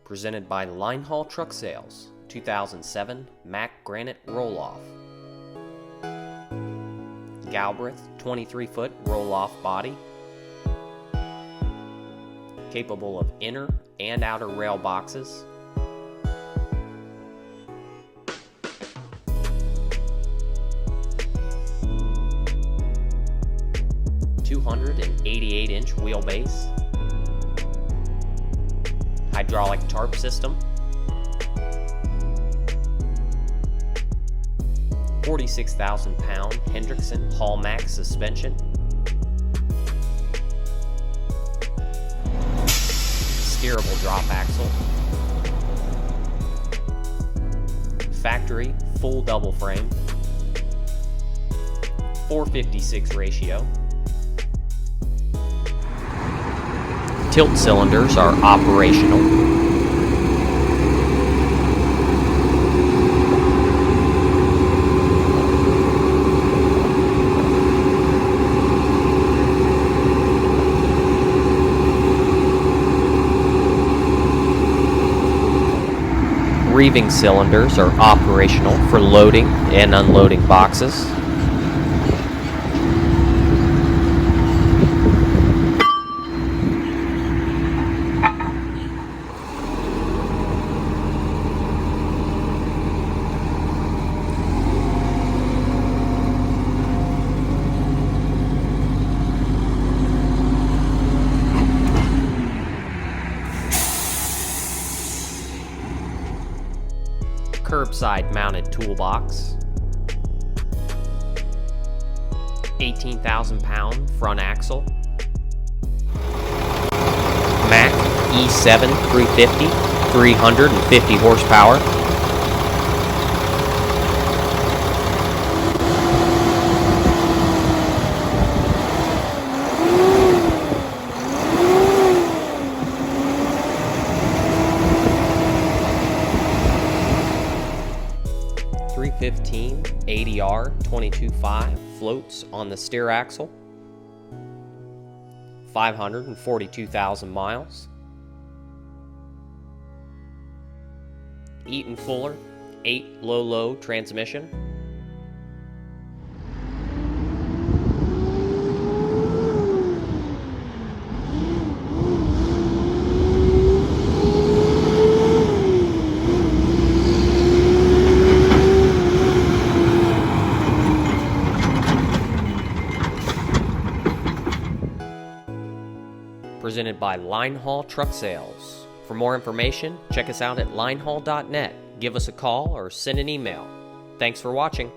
presented by Line Haul Truck Sales, 2007 Mack Granite Roll-Off. Galbreath 23-foot roll-off body, capable of inner and outer rail boxes. (288-inch) wheelbase, hydraulic tarp system, 46,000-pound Hendrickson Hall Max suspension, steerable drop axle, factory full double frame, 456 ratio. Tilt cylinders are operational. Reeving cylinders are operational for loading and unloading boxes. Curbside mounted toolbox, 18,000-pound front axle, Mack E7 350, 350 horsepower, .315 ADR 22.5 floats on the steer axle, 542,000 miles. Eaton Fuller 8 low transmission. Presented by Line Haul Truck Sales. For more information, check us out at linehaul.net. Give us a call or send an email. Thanks for watching.